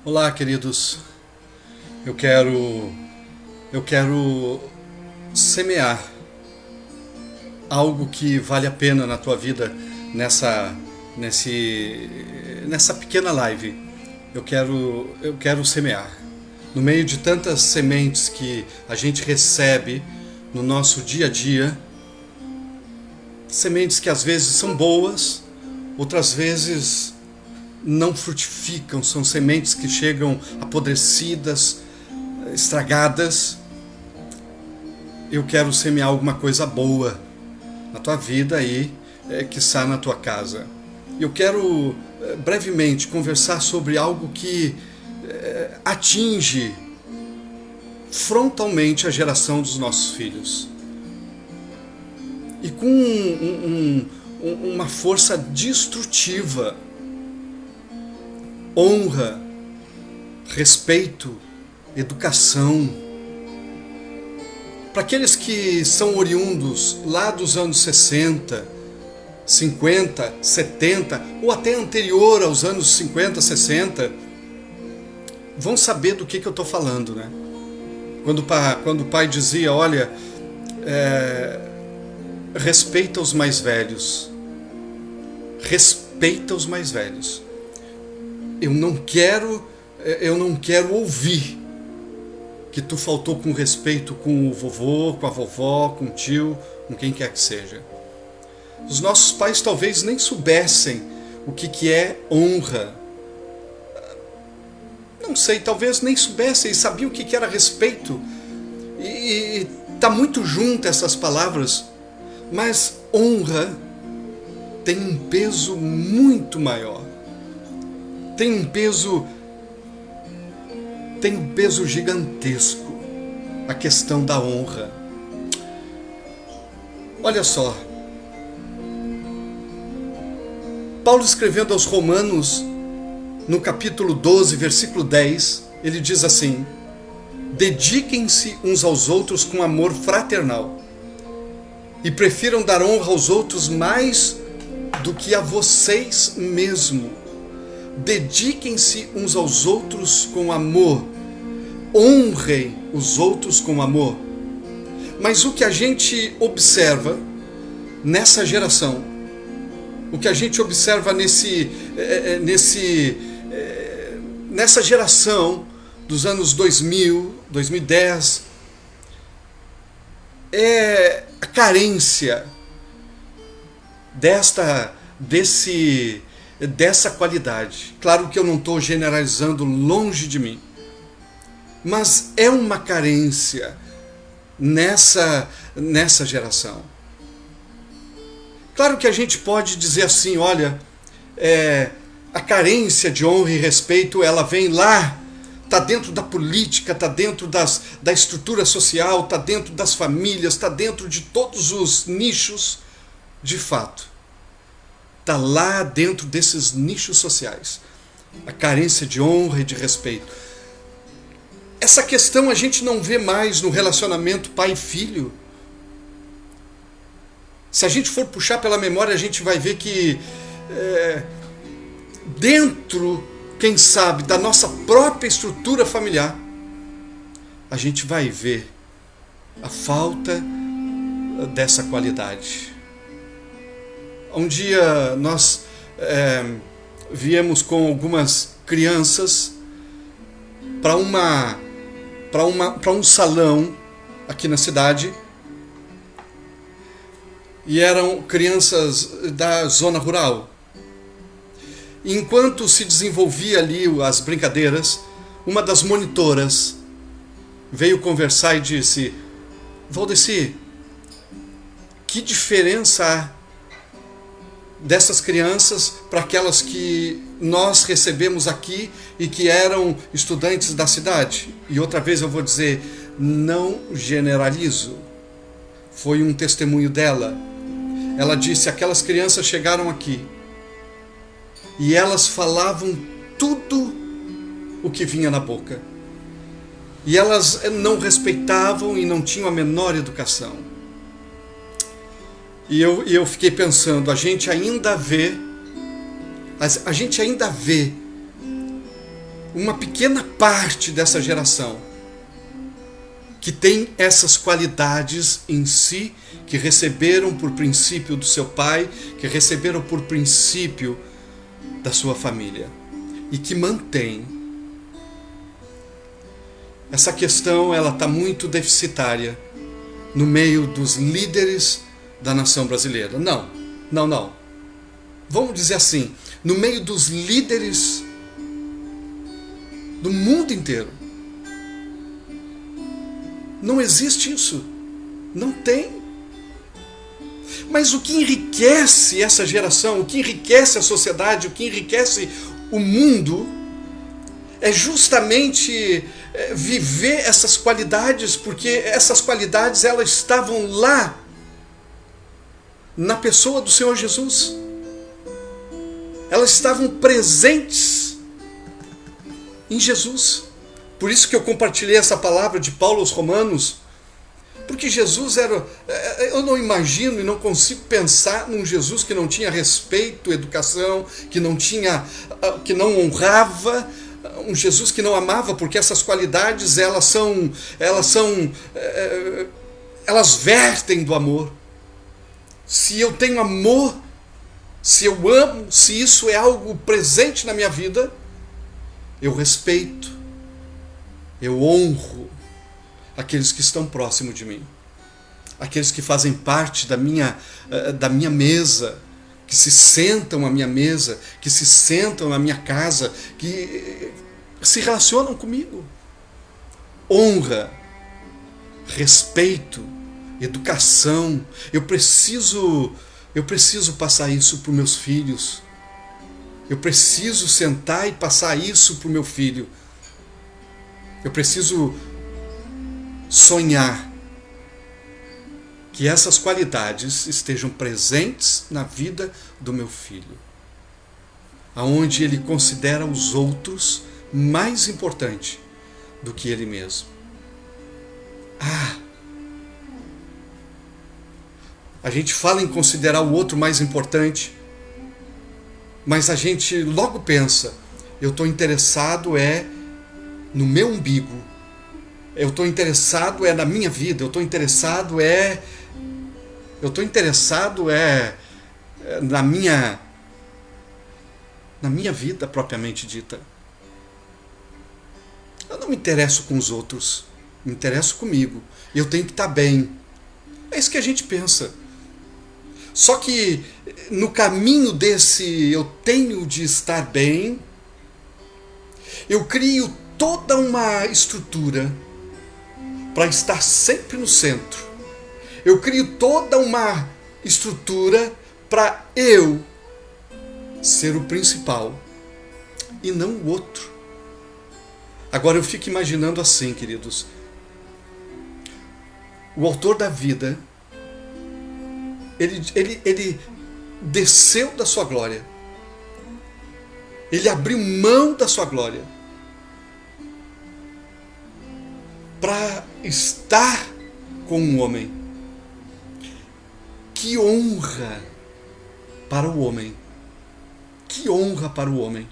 Olá, queridos. Eu quero eu quero semear algo que vale a pena na tua vida nessa pequena live. Eu quero semear. No meio de tantas sementes que a gente recebe no nosso dia a dia, sementes que às vezes são boas, outras vezes não frutificam, são sementes que chegam apodrecidas, estragadas. Eu quero semear alguma coisa boa na tua vida aí, quiçá na tua casa. Eu quero brevemente conversar sobre algo que atinge frontalmente a geração dos nossos filhos. E com uma força destrutiva. Honra, respeito, educação. Para aqueles que são oriundos lá dos anos 60, 50, 70 ou até anterior aos anos 50, 60, vão saber do que eu estou falando, né? Quando o pai dizia, olha, respeita os mais velhos. Respeita os mais velhos. Eu não quero ouvir que tu faltou com respeito com o vovô, com a vovó, com o tio, com quem quer que seja. Os nossos pais talvez nem soubessem o que é honra. Não sei, talvez nem soubessem, sabiam o que era respeito. E tá muito junto essas palavras, mas honra tem um peso muito maior. Tem um peso gigantesco, a questão da honra. Olha só, Paulo escrevendo aos Romanos, no capítulo 12, versículo 10, ele diz assim: dediquem-se uns aos outros com amor fraternal e prefiram dar honra aos outros mais do que a vocês mesmos. Dediquem-se uns aos outros com amor. Honrem os outros com amor. Mas o que a gente observa nessa geração, o que a gente observa nessa geração dos anos 2000, 2010, é a carência dessa qualidade. Claro que eu não estou generalizando, longe de mim, mas é uma carência nessa geração. Claro que a gente pode dizer assim, olha, a carência de honra e respeito, ela vem lá, está dentro da política, está dentro da estrutura social, está dentro das famílias, está dentro de todos os nichos, de fato. Está lá dentro desses nichos sociais. A carência de honra e de respeito. Essa questão a gente não vê mais no relacionamento pai e filho. Se a gente for puxar pela memória, a gente vai ver que dentro, quem sabe, da nossa própria estrutura familiar, a gente vai ver a falta dessa qualidade. Um dia nós viemos com algumas crianças para um salão aqui na cidade, e eram crianças da zona rural. E enquanto se desenvolvia ali as brincadeiras, uma das monitoras veio conversar e disse: Valdeci, que diferença há dessas crianças para aquelas que nós recebemos aqui e que eram estudantes da cidade? E outra vez eu vou dizer, não generalizo. Foi um testemunho dela. Ela disse, aquelas crianças chegaram aqui e elas falavam tudo o que vinha na boca. E elas não respeitavam e não tinham a menor educação. E eu fiquei pensando, a gente ainda vê uma pequena parte dessa geração que tem essas qualidades em si, que receberam por princípio do seu pai, que receberam por princípio da sua família, e que mantém. Essa questão ela está muito deficitária no meio dos líderes da nação brasileira. Não. Vamos dizer assim, no meio dos líderes do mundo inteiro. Não existe isso. Não tem. Mas o que enriquece essa geração, o que enriquece a sociedade, o que enriquece o mundo, é justamente viver essas qualidades, porque essas qualidades elas estavam lá na pessoa do Senhor Jesus. Elas estavam presentes em Jesus. Por isso que eu compartilhei essa palavra de Paulo aos Romanos, porque Jesus era... Eu não imagino e não consigo pensar num Jesus que não tinha respeito, educação, que não honrava, um Jesus que não amava, porque essas qualidades elas vertem do amor. Se eu tenho amor, se eu amo, se isso é algo presente na minha vida, eu respeito, eu honro aqueles que estão próximos de mim, aqueles que fazem parte da minha mesa, que se sentam à minha mesa, que se sentam na minha casa, que se relacionam comigo. Honra, respeito, educação. Eu preciso passar isso para os meus filhos. Eu preciso sentar e passar isso para o meu filho. Eu preciso sonhar que essas qualidades estejam presentes na vida do meu filho, aonde ele considera os outros mais importante do que ele mesmo. A gente fala em considerar o outro mais importante, mas a gente logo pensa, eu estou interessado no meu umbigo, eu estou interessado na minha vida, eu estou interessado na minha vida propriamente dita. Eu não me interesso com os outros, me interesso comigo. Eu tenho que estar bem. É isso que a gente pensa. Só que no caminho desse eu tenho de estar bem, eu crio toda uma estrutura para estar sempre no centro. Eu crio toda uma estrutura para eu ser o principal e não o outro. Agora eu fico imaginando assim, queridos. O autor da vida, ele desceu da sua glória. Ele abriu mão da sua glória para estar com um homem. Que honra para o homem. Que honra para o homem.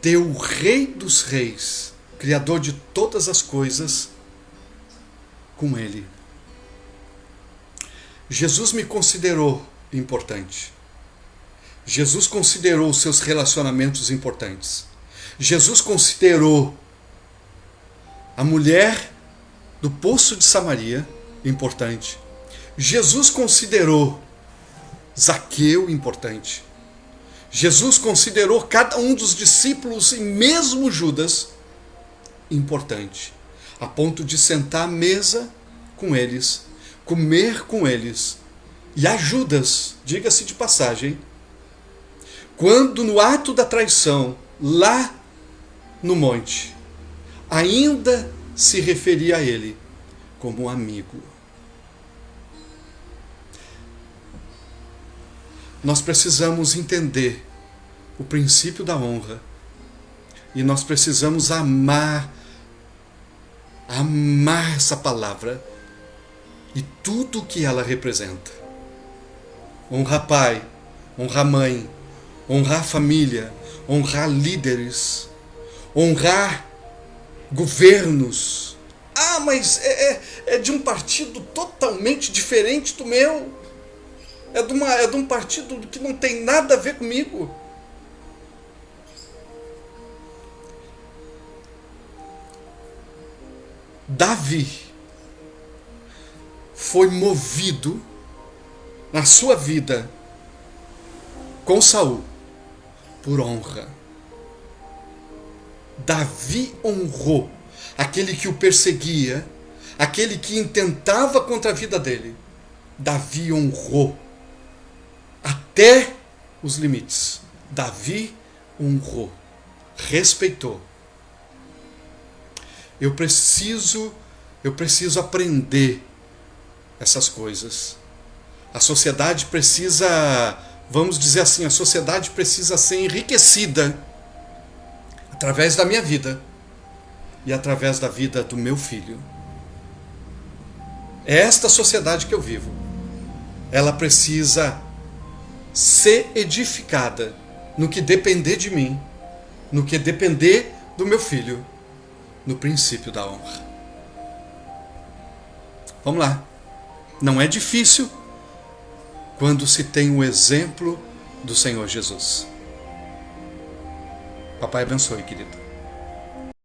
Ter o Rei dos Reis, Criador de todas as coisas, com ele. Jesus me considerou importante. Jesus considerou os seus relacionamentos importantes. Jesus considerou a mulher do poço de Samaria importante. Jesus considerou Zaqueu importante. Jesus considerou cada um dos discípulos e mesmo Judas importante, a ponto de sentar à mesa com eles, comer com eles. E a Judas, diga-se de passagem, quando no ato da traição, lá no monte, ainda se referia a ele como um amigo. Nós precisamos entender o princípio da honra e nós precisamos amar essa palavra e tudo o que ela representa. Honrar pai, honrar mãe, honrar família, honrar líderes, honrar governos. Ah, mas é de um partido totalmente diferente do meu. É de um partido que não tem nada a ver comigo. Davi foi movido na sua vida com Saul por honra. Davi honrou aquele que o perseguia, aquele que intentava contra a vida dele. Davi honrou até os limites. Davi honrou, respeitou. Eu preciso aprender essas coisas. A sociedade precisa, vamos dizer assim, a sociedade precisa ser enriquecida através da minha vida e através da vida do meu filho. É esta sociedade que eu vivo. Ela precisa ser edificada no que depender de mim, no que depender do meu filho, no princípio da honra. Vamos lá. Não é difícil quando se tem o exemplo do Senhor Jesus. Papai abençoe, querido.